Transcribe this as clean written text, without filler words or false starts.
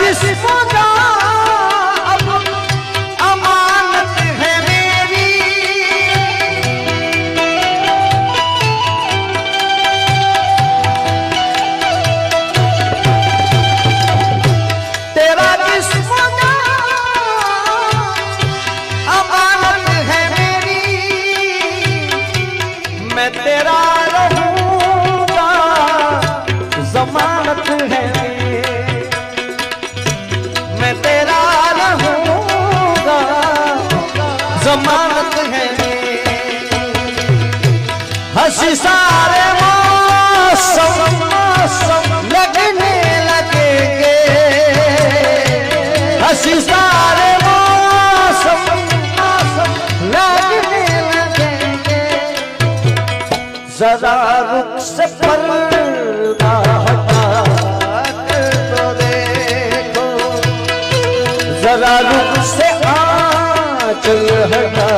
जिस्मों का अमानत है मेरी, तेरा जिस्मों का अमानत है मेरी, मैं तेरा रहूंगा जमानत है मेरी, मैं तेरा रहूंगा जमानत है मेरी। हंसी सारे मौसम लगने लगेंगे, हंसी सारे मौसम लगने लगेंगे, जरा रुख से पर्दा हटा कर तो देखो, जरा रुख से आंचल हटा